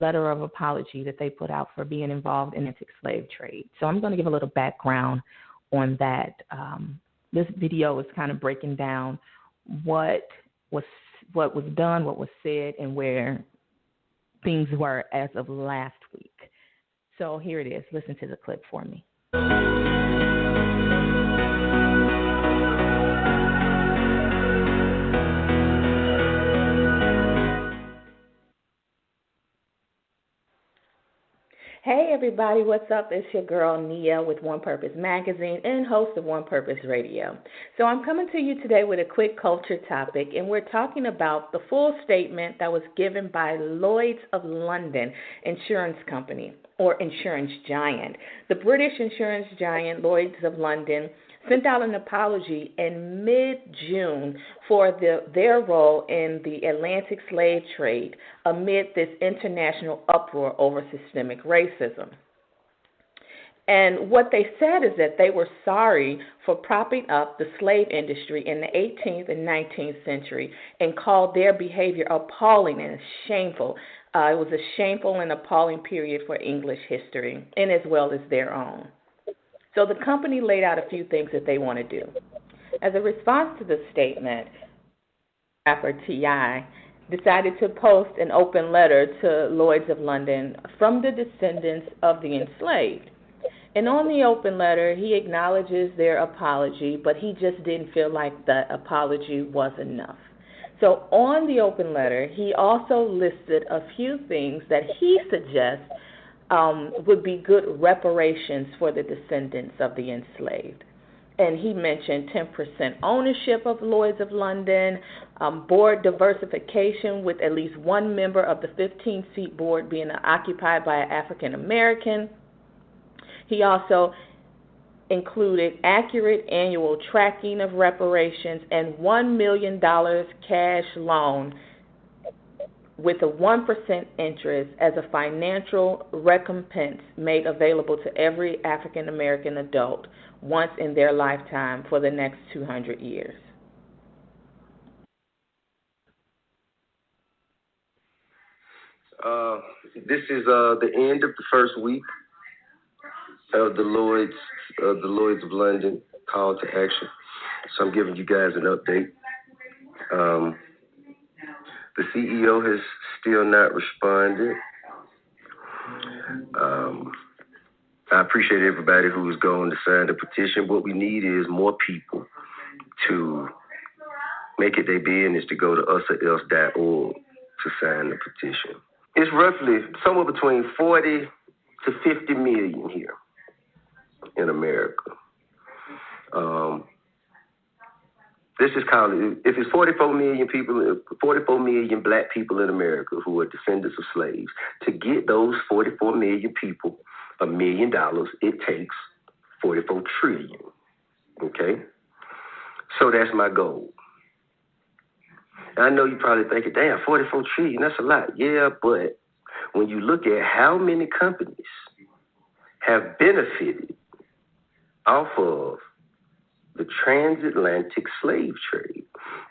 letter of apology that they put out for being involved in the slave trade. So I'm going to give a little background on that. This video is kind of breaking down what was done, what was said, and where things were as of last week. So here it is. Listen to the clip for me. Hey everybody, what's up? It's your girl Nia with One Purpose Magazine and host of One Purpose Radio. So I'm coming to you today with a quick culture topic, and we're talking about the full statement that was given by Lloyd's of London Insurance Company, or insurance giant. The British insurance giant Lloyd's of London sent out an apology in mid-June for their role in the Atlantic slave trade amid this international uproar over systemic racism. And what they said is that they were sorry for propping up the slave industry in the 18th and 19th century and called their behavior appalling and shameful. It was a shameful and appalling period for English history, and as well as their own. So the company laid out a few things that they want to do. As a response to the statement, rapper T.I. decided to post an open letter to Lloyd's of London from the descendants of the enslaved. And on the open letter, he acknowledges their apology, but he just didn't feel like the apology was enough. So on the open letter, he also listed a few things that he suggests would be good reparations for the descendants of the enslaved. And he mentioned 10% ownership of Lloyd's of London, board diversification with at least one member of the 15-seat board being occupied by an African American. He also included accurate annual tracking of reparations and $1 million cash loan with a 1% interest as a financial recompense made available to every African American adult once in their lifetime for the next 200 years. This is the end of the first week of the Lloyd's of London call to action. So I'm giving you guys an update. The CEO has still not responded. I appreciate everybody who is going to sign the petition. What we need is more people to make it their business to go to usorelse.org to sign the petition. It's roughly somewhere between 40 to 50 million here in America. This is called, if it's 44 million people, 44 million black people in America who are descendants of slaves, to get those 44 million people $1 million, it takes 44 trillion. Okay? So that's my goal. And I know you're probably thinking, damn, 44 trillion, that's a lot. Yeah, but when you look at how many companies have benefited off of the transatlantic slave trade,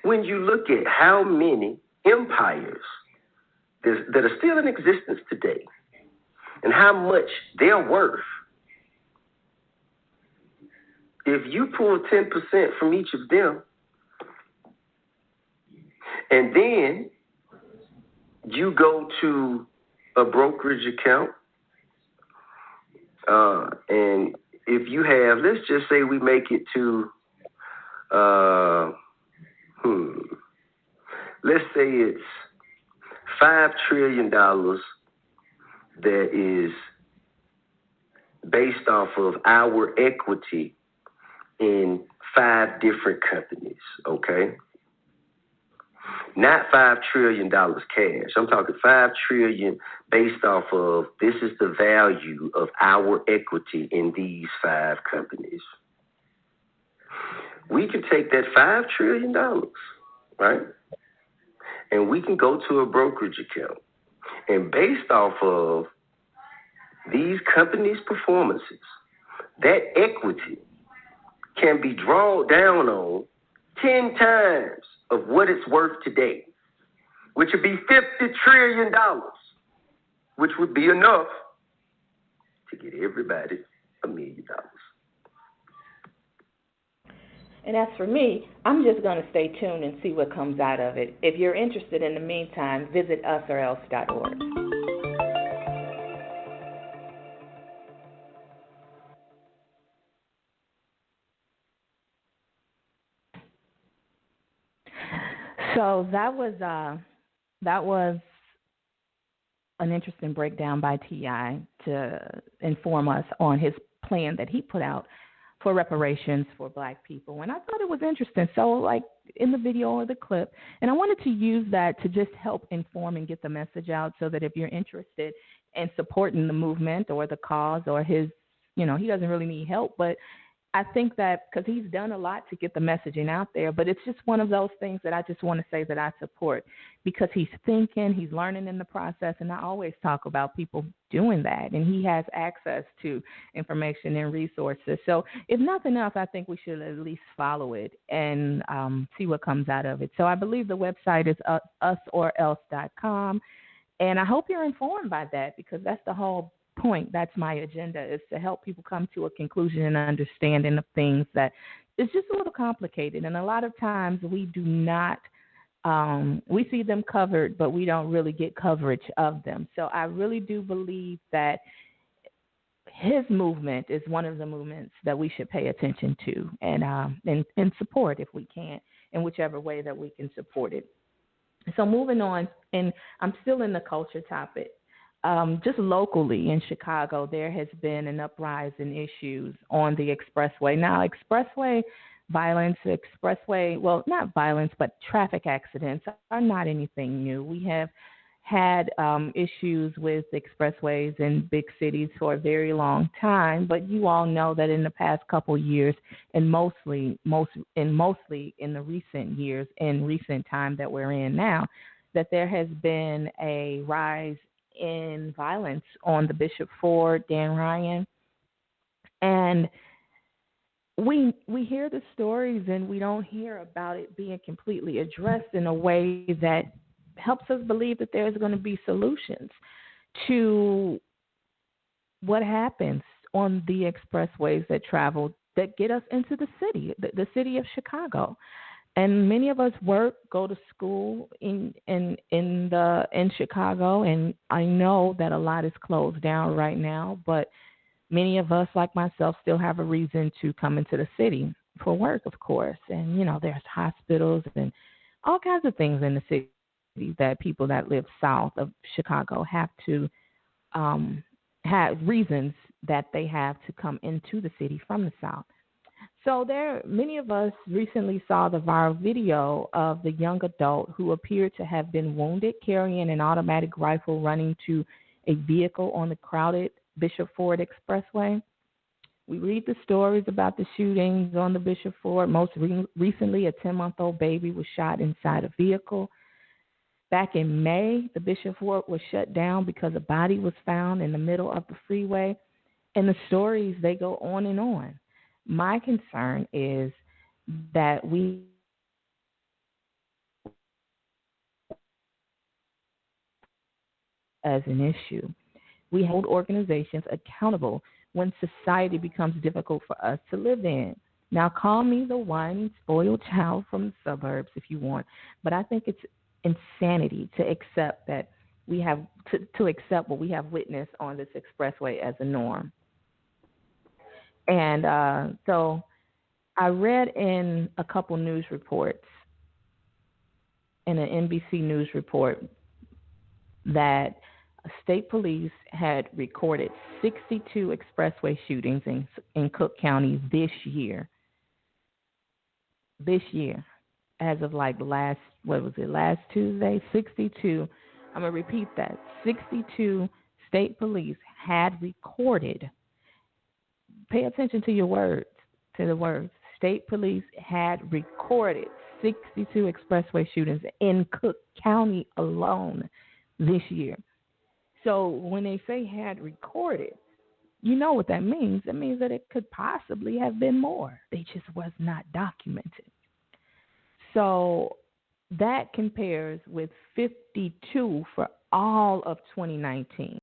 when you look at how many empires that are still in existence today and how much they're worth, if you pull 10% from each of them and then you go to a brokerage account and if you have, let's just say we make it to let's say it's $5 trillion that is based off of our equity in 5 different companies, okay? Not $5 trillion cash. I'm talking $5 trillion based off of this is the value of our equity in these 5 companies. We can take that $5 trillion, right? And we can go to a brokerage account. And based off of these companies' performances, that equity can be drawn down on 10 times of what it's worth today, which would be $50 trillion, which which would be enough to get everybody $1 million. And as for me, I'm just going to stay tuned and see what comes out of it. If you're interested in the meantime, visit usorelse.org. So that was an interesting breakdown by T.I. to inform us on his plan that he put out for reparations for Black people. And I thought it was interesting. So, like in the video or the clip, and I wanted to use that to just help inform and get the message out so that if you're interested in supporting the movement or the cause or his, he doesn't really need help, but I think that because he's done a lot to get the messaging out there, but it's just one of those things that I just want to say that I support because he's thinking, he's learning in the process, and I always talk about people doing that, and he has access to information and resources. So if nothing else, I think we should at least follow it and see what comes out of it. So I believe the website is usorelse.com, and I hope you're informed by that because that's the whole point. That's my agenda, is to help people come to a conclusion and understanding of things that is just a little complicated. And a lot of times we do not, we see them covered, but we don't really get coverage of them. So I really do believe that his movement is one of the movements that we should pay attention to and support if we can, in whichever way that we can support it. So moving on, and I'm still in the culture topic. Just locally in Chicago, there has been an uprise in issues on the expressway. Now, not violence, but traffic accidents are not anything new. We have had issues with expressways in big cities for a very long time, but you all know that in the past couple of years, and mostly in the recent years, in recent time that we're in now, that there has been a rise in violence on the Bishop Ford, Dan Ryan. And we hear the stories and we don't hear about it being completely addressed in a way that helps us believe that there's going to be solutions to what happens on the expressways that get us into the city of Chicago. And many of us go to school in Chicago, and I know that a lot is closed down right now, but many of us, like myself, still have a reason to come into the city for work, of course. And, there's hospitals and all kinds of things in the city that people that live south of Chicago have to have reasons that they have to come into the city from the south. So many of us recently saw the viral video of the young adult who appeared to have been wounded carrying an automatic rifle running to a vehicle on the crowded Bishop Ford Expressway. We read the stories about the shootings on the Bishop Ford. Most recently, a 10-month-old baby was shot inside a vehicle. Back in May, the Bishop Ford was shut down because a body was found in the middle of the freeway. And the stories, they go on and on. My concern is that we as an issue. We hold organizations accountable when society becomes difficult for us to live in. Now, call me the one spoiled child from the suburbs if you want, but I think it's insanity to accept that we have to accept what we have witnessed on this expressway as a norm. And so I read in a couple news reports, in an NBC News report, that state police had recorded 62 expressway shootings in Cook County this year. This year, as of last Tuesday, 62. I'm going to repeat that. 62 state police had recorded. Pay attention to the words. State police had recorded 62 expressway shootings in Cook County alone this year. So when they say had recorded, you know what that means. It means that it could possibly have been more. They just was not documented. So that compares with 52 for all of 2019.